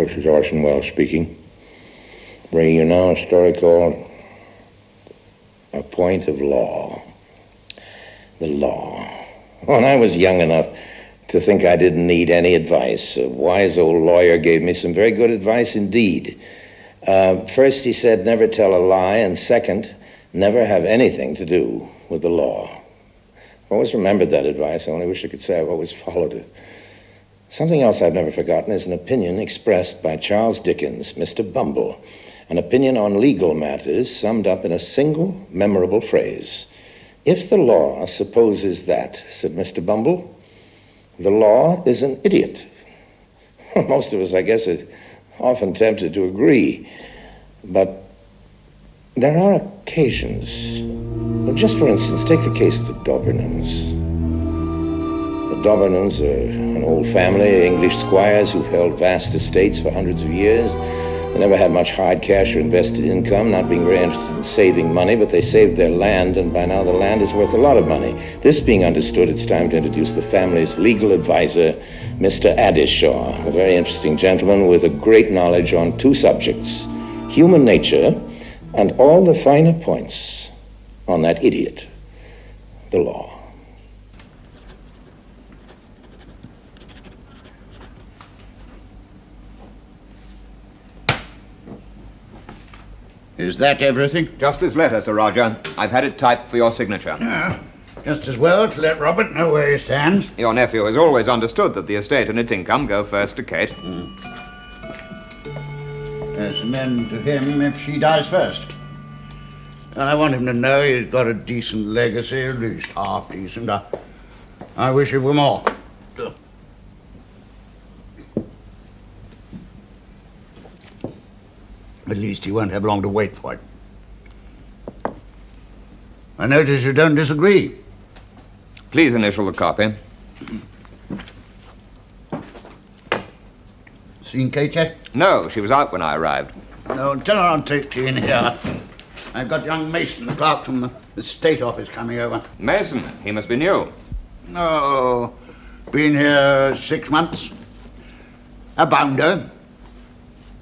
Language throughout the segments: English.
this is Orson Welles speaking. Bringing you now a story called A Point of Law. The law. When I was young enough to think I didn't need any advice, a wise old lawyer gave me some very good advice indeed. First, he said, never tell a lie, and second, never have anything to do with the law. I've always remembered that advice. I only wish I could say I've always followed it. Something else I've never forgotten is an opinion expressed by Charles Dickens, Mr. Bumble, an opinion on legal matters summed up in a single memorable phrase. If the law supposes that, said Mr. Bumble, the law is an idiot. Most of us, I guess, are often tempted to agree. But there are occasions. Well, just for instance, take the case of the Daubernons. The Daubernons are an old family, English squires who held vast estates for hundreds of years. They never had much hard cash or invested income, not being very interested in saving money, but they saved their land, and by now the land is worth a lot of money. This being understood, it's time to introduce the family's legal advisor, Mr. Adishaw, a very interesting gentleman with a great knowledge on two subjects, human nature and all the finer points on that idiot, the law. Is that everything? Just this letter, Sir Roger. I've had it typed for your signature. Just as well to let Robert know where he stands. Your nephew has always understood that the estate and its income go first to Kate. Yes, and then to him if she dies first. And I want him to know he's got a decent legacy, at least half decent. I wish it were more. At least he won't have long to wait for it. I notice you don't disagree. Please initial the copy. Seen Kate yet? No, she was out when I arrived. No, tell her I'll take tea in here. I've got young Mason, the clerk from the State Office, coming over. Mason, he must be new. No, been here 6 months. A bounder.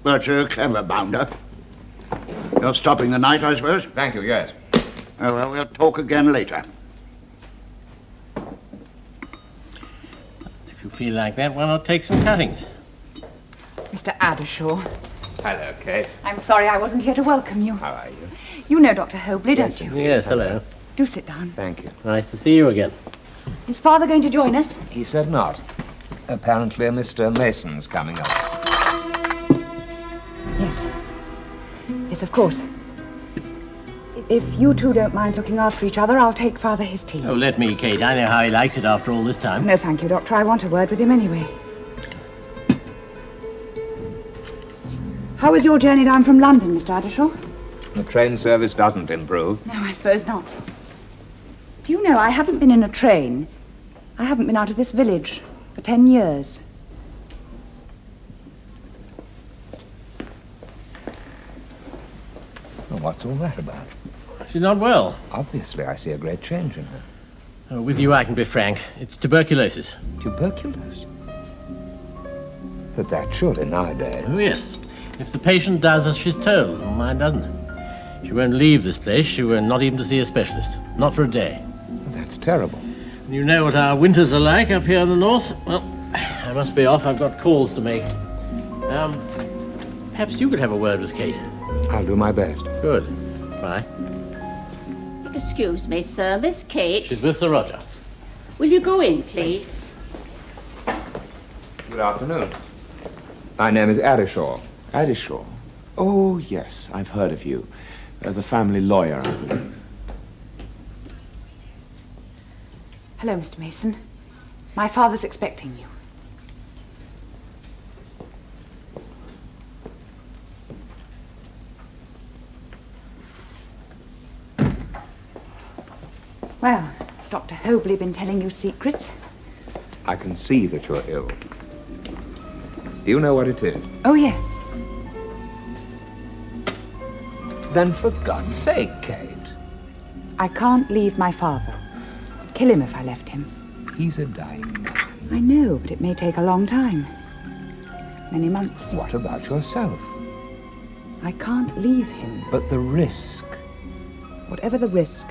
But a clever bounder. You're stopping the night, I suppose? Thank you, yes. Well, we'll talk again later. If you feel like that, why not take some cuttings? Mr. Adishaw. Hello, Kate. I'm sorry I wasn't here to welcome you. How are you? You know Dr. Hobley, don't you? Yes, hello. Do sit down. Thank you. Nice to see you again. Is Father going to join us? He said not. Apparently, Mr. Mason's coming up. Yes. Yes, of course. If you two don't mind looking after each other, I'll take Father his tea. Oh, let me, Kate. I know how he likes it after all this time. No, thank you, Doctor. I want a word with him anyway. How was your journey down from London, Mr. Adishaw? The train service doesn't improve. No, I suppose not. Do you know, I haven't been in a train. I haven't been out of this village for 10 years. Well, what's all that about? She's not well. Obviously, I see a great change in her. Oh, with you, I can be frank. It's tuberculosis. Tuberculosis? But that's surely nowadays. Oh, yes. If the patient does as she's told, mine doesn't. She won't leave this place. She won't not even to see a specialist. Not for a day. That's terrible. And you know what our winters are like up here in the north. Well, I must be off. I've got calls to make. Perhaps you could have a word with Kate. I'll do my best. Good. Bye. Excuse me, sir. Miss Kate. She's with Sir Roger. Will you go in, please? Good afternoon. My name is Adishaw. Adishaw? Oh, yes, I've heard of you. The family lawyer, I believe. Hello, Mr. Mason. My father's expecting you. Well, has Dr. Hobley been telling you secrets? I can see that you're ill. Do you know what it is? Oh, yes. Then for God's sake, Kate. I can't leave my father. I'd kill him if I left him. He's a dying man. I know, but it may take a long time. Many months. What about yourself? I can't leave him. But the risk. Whatever the risk,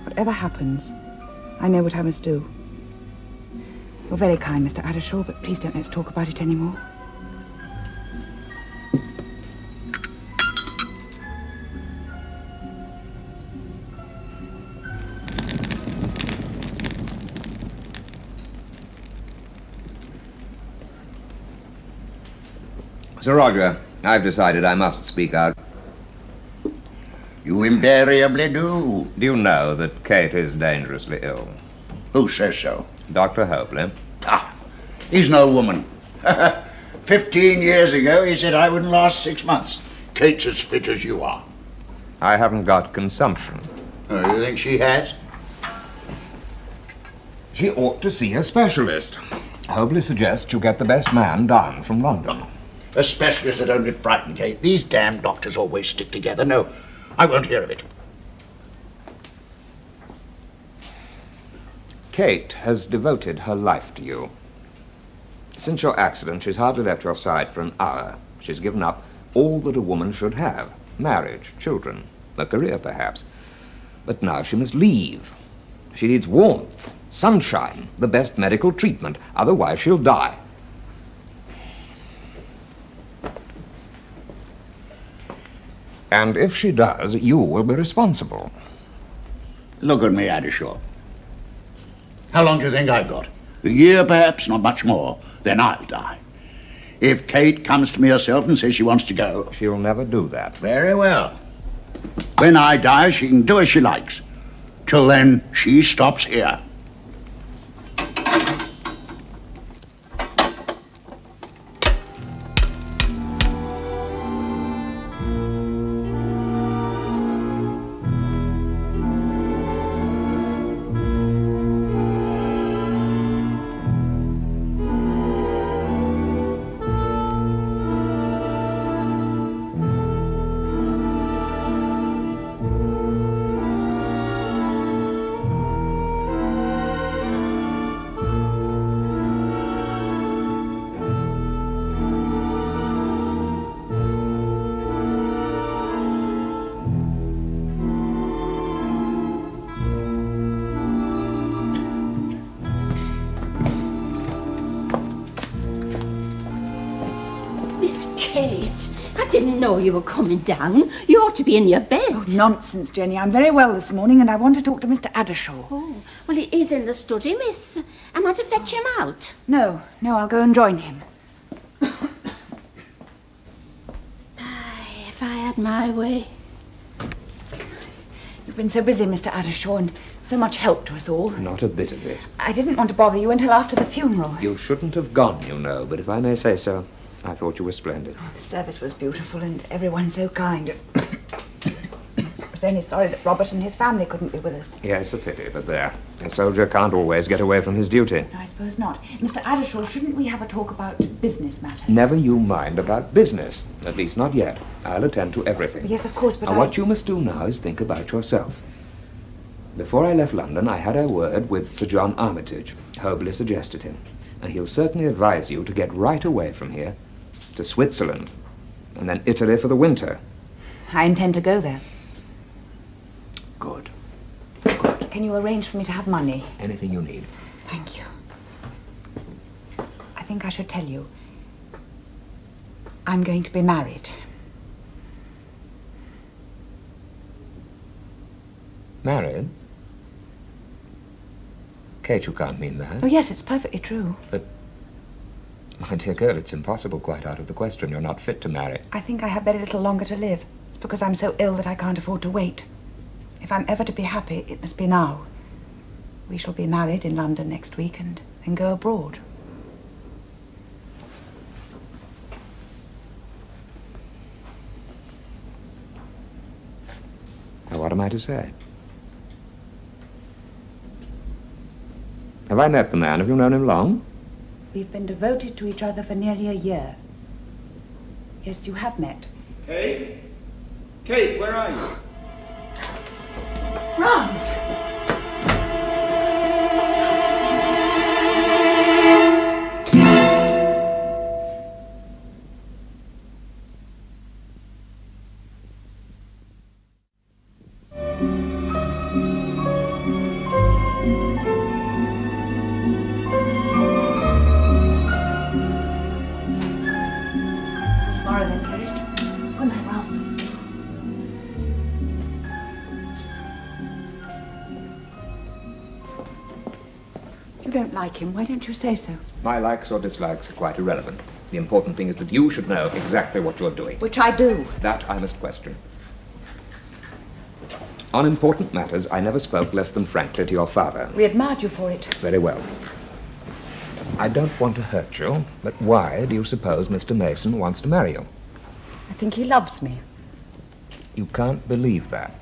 whatever happens, I know what I must do. You're very kind, Mr. Adishaw, but please don't let's talk about it anymore. Sir Roger, I've decided I must speak out. You invariably do. Do you know that Kate is dangerously ill? Who says so? Dr. Hopley. Ah, he's no woman. 15 years ago, he said I wouldn't last 6 months. Kate's as fit as you are. I haven't got consumption. Oh, you think she has? She ought to see a specialist. Hopley suggests you get the best man down from London. A specialist that only frightened Kate. These damn doctors always stick together. No, I won't hear of it. Kate has devoted her life to you. Since your accident, she's hardly left your side for an hour. She's given up all that a woman should have. Marriage, children, a career perhaps. But now she must leave. She needs warmth, sunshine, the best medical treatment. Otherwise she'll die. And if she does, you will be responsible. Look at me, Adishaw. How long do you think I've got? A year, perhaps, not much more. Then I'll die. If Kate comes to me herself and says she wants to go... She'll never do that. Very well. When I die, she can do as she likes. Till then, she stops here. Miss Kate, I didn't know you were coming down. You ought to be in your bed. Oh, nonsense, Jenny. I'm very well this morning and I want to talk to Mr. Adishaw. Oh, well, he is in the study, miss. Am I to fetch him out? No, I'll go and join him. If I had my way. You've been so busy, Mr. Adishaw, and so much help to us all. Not a bit of it. I didn't want to bother you until after the funeral. You shouldn't have gone, you know, but if I may say so, I thought you were splendid. Oh, the service was beautiful and everyone so kind. I was only sorry that Robert and his family couldn't be with us. Yes, a pity, but there. A soldier can't always get away from his duty. No, I suppose not. Mr. Adishaw, shouldn't we have a talk about business matters? Never you mind about business. At least not yet. I'll attend to everything. Yes, of course, but Now, what you must do now is think about yourself. Before I left London, I had a word with Sir John Armitage. Hobley suggested him. And he'll certainly advise you to get right away from here to Switzerland, and then Italy for the winter. I intend to go there. Good. Can you arrange for me to have money? Anything you need. Thank you. I think I should tell you. I'm going to be married. Married? Kate, you can't mean that. Oh, yes, it's perfectly true. But, my dear girl, it's impossible, quite out of the question. You're not fit to marry. I think I have very little longer to live. It's because I'm so ill that I can't afford to wait. If I'm ever to be happy, it must be now. We shall be married in London next week and then go abroad. Now, what am I to say? Have I met the man? Have you known him long? We've been devoted to each other for nearly a year. Yes, you have met. Kate? Kate, where are you? Run! like him. Why don't you say so? My likes or dislikes are quite irrelevant. The important thing is that you should know exactly what you're doing. Which I do. That I must question. On important matters, I never spoke less than frankly to your father. We admired you for it. Very well. I don't want to hurt you, but why do you suppose Mr. Mason wants to marry you? I think he loves me. You can't believe that.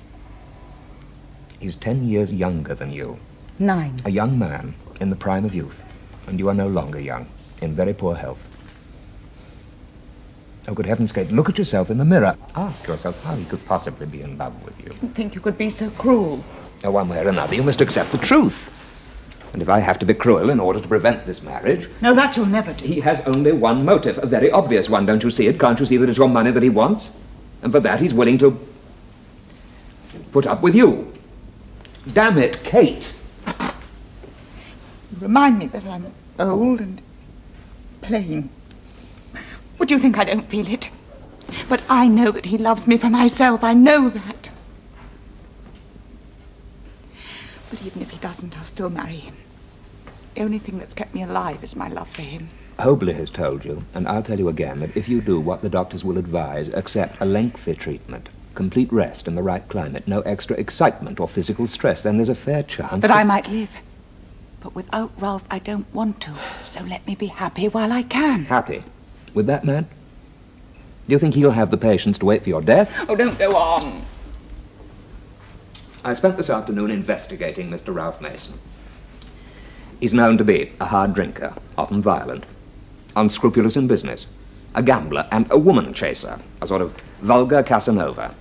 He's 10 years younger than you. 9. A young man in the prime of youth, and you are no longer young, in very poor health. Oh, good heavens, Kate, look at yourself in the mirror. Ask yourself how he could possibly be in love with you. I didn't think you could be so cruel. Now, one way or another, you must accept the truth. And if I have to be cruel in order to prevent this marriage... No, that you'll never do. He has only one motive, a very obvious one, don't you see it? Can't you see that it's your money that he wants? And for that, he's willing to put up with you. Damn it, Kate. You remind me that I'm old and plain. Would you think I don't feel it? But I know that he loves me for myself. I know that. But even if he doesn't, I'll still marry him. The only thing that's kept me alive is my love for him. Hobley has told you, and I'll tell you again, that if you do what the doctors will advise, accept a lengthy treatment, complete rest in the right climate, no extra excitement or physical stress, then there's a fair chance that I might live. But without Ralph, I don't want to. So let me be happy while I can. Happy? With that man? Do you think he'll have the patience to wait for your death? Oh, don't go on. I spent this afternoon investigating Mr. Ralph Mason. He's known to be a hard drinker, often violent, unscrupulous in business, a gambler and a woman chaser, a sort of vulgar Casanova.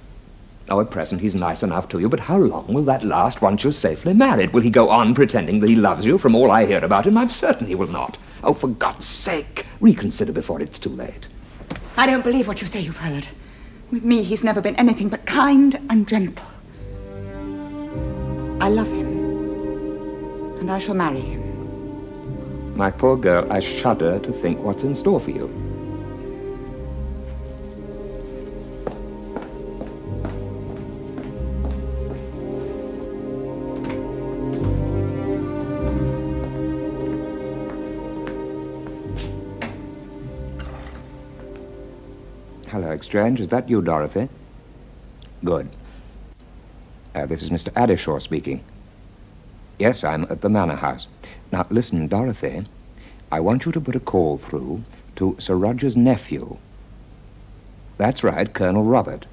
Oh, at present he's nice enough to you, but how long will that last once you're safely married? Will he go on pretending that he loves you? From all I hear about him, I'm certain he will not. Oh, for God's sake, reconsider before it's too late. I don't believe what you say you've heard. With me, he's never been anything but kind and gentle. I love him, and I shall marry him. My poor girl, I shudder to think what's in store for you. Hello, Exchange. Is that you, Dorothy? Good. This is Mr. Adishaw speaking. Yes, I'm at the Manor House. Now, listen, Dorothy. I want you to put a call through to Sir Roger's nephew. That's right, Colonel Robert.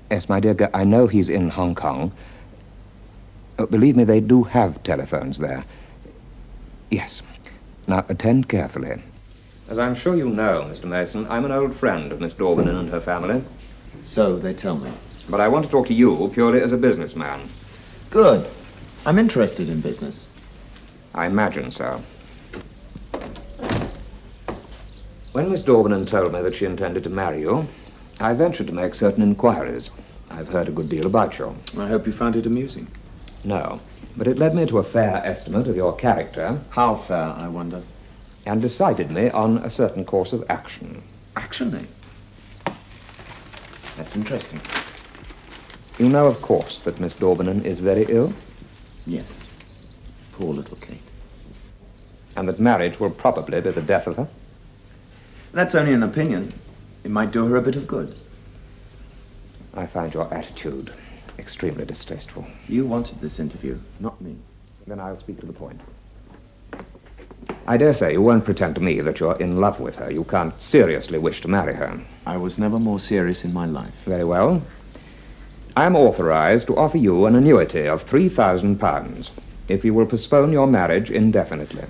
Yes, my dear girl, I know he's in Hong Kong. Oh, believe me, they do have telephones there. Yes. Now, attend carefully. As I'm sure you know, Mr. Mason, I'm an old friend of Miss Daubernon and her family. So they tell me. But I want to talk to you purely as a businessman. Good. I'm interested in business. I imagine so. When Miss Daubernon told me that she intended to marry you, I ventured to make certain inquiries. I've heard a good deal about you. I hope you found it amusing. No, but it led me to a fair estimate of your character. How fair, I wonder? And decided me on a certain course of action. Action, eh? That's interesting. You know, of course, that Miss Daubernon is very ill? Yes. Poor little Kate. And that marriage will probably be the death of her? That's only an opinion. It might do her a bit of good. I find your attitude extremely distasteful. You wanted this interview, not me. Then I'll speak to the point. I dare say you won't pretend to me that you're in love with her. You can't seriously wish to marry her. I was never more serious in my life. Very well. I am authorized to offer you an annuity of £3,000 if you will postpone your marriage indefinitely.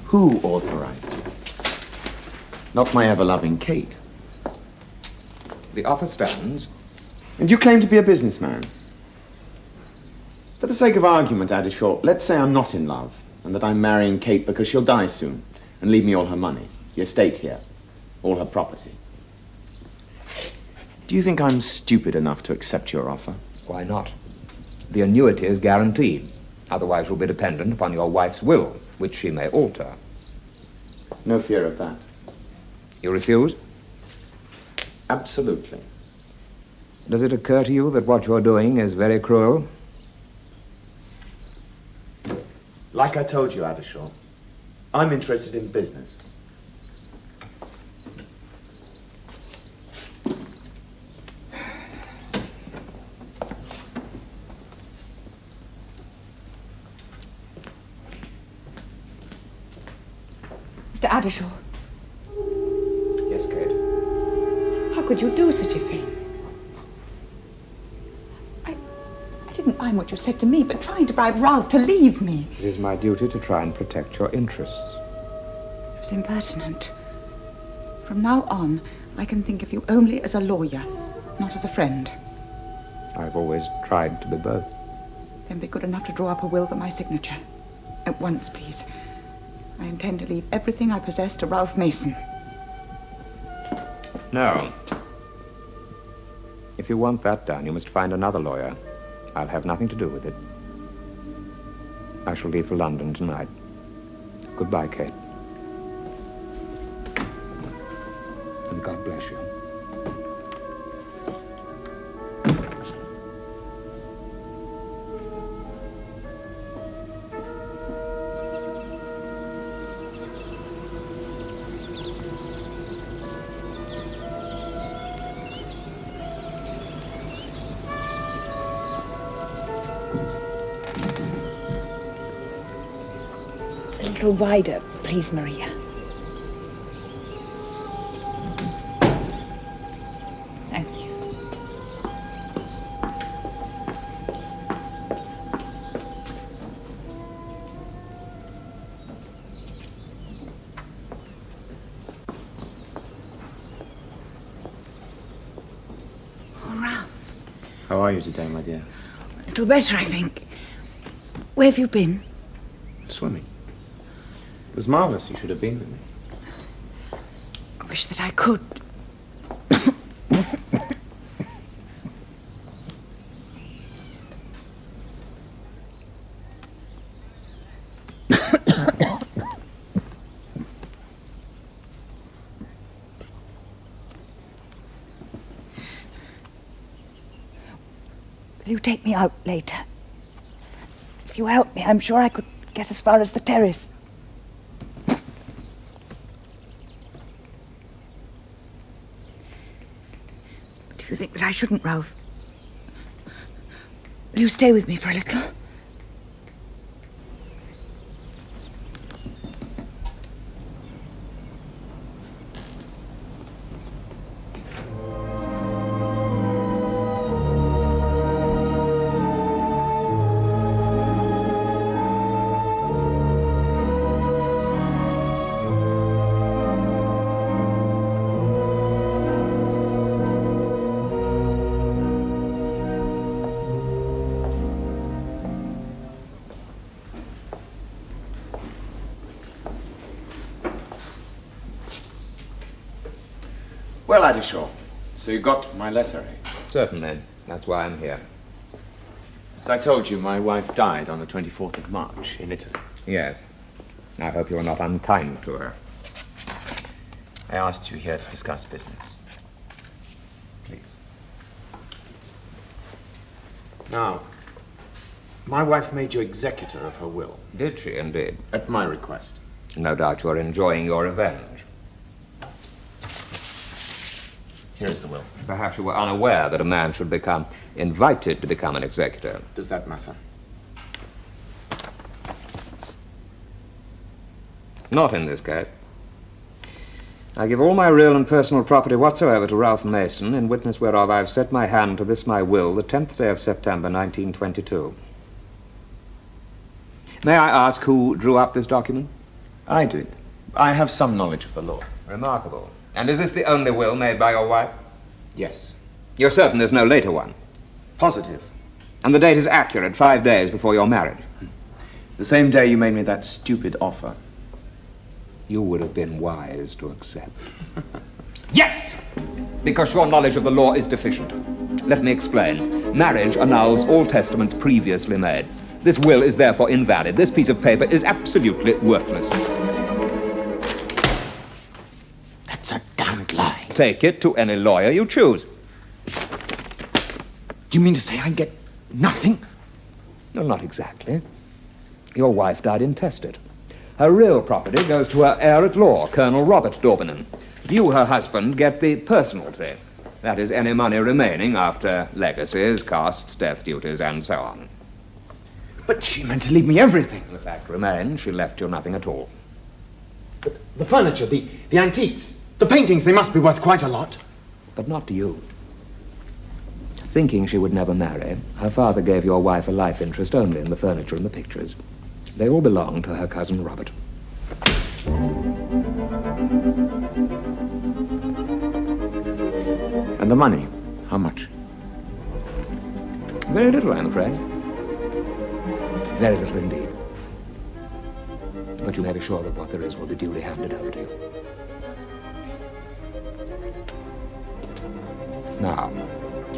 Who authorized you? Not my ever-loving Kate. The offer stands. And you claim to be a businessman? For the sake of argument, Adishaw, let's say I'm not in love, and that I'm marrying Kate because she'll die soon, and leave me all her money, the estate here, all her property. Do you think I'm stupid enough to accept your offer? Why not? The annuity is guaranteed. Otherwise you'll be dependent upon your wife's will, which she may alter. No fear of that. You refuse? Absolutely. Does it occur to you that what you're doing is very cruel? Like I told you, Adishaw, I'm interested in business. Mr. Adishaw, Yes, Kate? how could you do such a thing? I didn't mind what you said to me, but trying to bribe Ralph to leave me. It is my duty to try and protect your interests. It was impertinent. From now on, I can think of you only as a lawyer, not as a friend. I've always tried to be both. Then be good enough to draw up a will for my signature. At once, please. I intend to leave everything I possess to Ralph Mason. No. If you want that done, you must find another lawyer. I'll have nothing to do with it. I shall leave for London tonight. Goodbye, Kate. And God bless you. A little wider, please, Maria. Thank you. Oh, Ralph. How are you today, my dear? A little better, I think. Where have you been? Swimming. It was marvellous you should have been with me. I wish that I could. Will you take me out later? If you help me, I'm sure I could get as far as the terrace. Do you think that I shouldn't, Ralph? Will you stay with me for a little? Well, Adishaw, so you got my letter, eh? Certainly. That's why I'm here. As I told you, my wife died on the 24th of March in Italy. Yes. I hope you're not unkind to her. I asked you here to discuss business. Please. Now, my wife made you executor of her will. Did she, indeed? At my request. No doubt you're enjoying your revenge. Here is the will. Perhaps you were unaware that a man should become invited to become an executor. Does that matter? Not in this case. I give all my real and personal property whatsoever to Ralph Mason, in witness whereof I have set my hand to this my will the 10th day of September, 1922. May I ask who drew up this document? I did. I have some knowledge of the law. Remarkable. And is this the only will made by your wife? Yes. You're certain there's no later one? Positive. And the date is accurate, 5 days before your marriage? The same day you made me that stupid offer. You would have been wise to accept. Yes! Because your knowledge of the law is deficient. Let me explain. Marriage annuls all testaments previously made. This will is therefore invalid. This piece of paper is absolutely worthless. That's a damned lie. Take it to any lawyer you choose. Do you mean to say I get nothing? No, not exactly. Your wife died intestate. Her real property goes to her heir-at-law, Colonel Robert Daubernon. You, her husband, get the personalty. That is any money remaining after legacies, costs, death duties, and so on. But she meant to leave me everything. The fact remains, she left you nothing at all. But the furniture, the antiques, the paintings, they must be worth quite a lot. But not to you. Thinking she would never marry, her father gave your wife a life interest only in the furniture and the pictures. They all belong to her cousin Robert. And the money, how much? Very little, I'm afraid. Very little indeed. But you may be sure that what there is will be duly handed over to you. Now,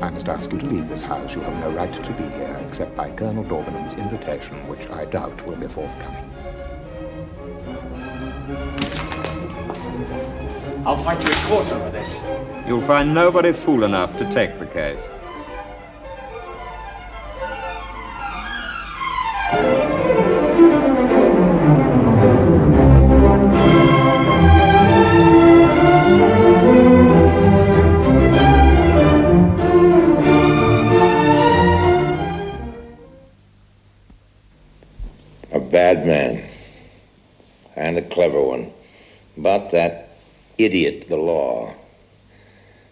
I must ask you to leave this house. You have no right to be here except by Colonel Dauburnon's invitation, which I doubt will be forthcoming. I'll fight you in court over this. You'll find nobody fool enough to take the case. A bad man, and a clever one. But that idiot, the law,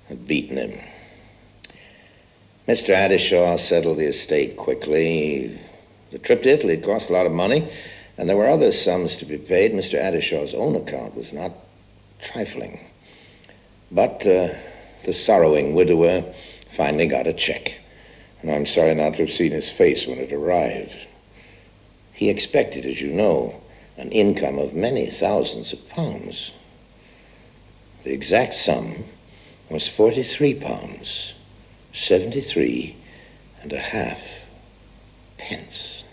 had beaten him. Mr. Adishaw settled the estate quickly. The trip to Italy cost a lot of money, and there were other sums to be paid. Mr. Adishaw's own account was not trifling. But the sorrowing widower finally got a check, and I'm sorry not to have seen his face when it arrived. He expected, as you know, an income of many thousands of pounds. The exact sum was £43, 73.5 pence.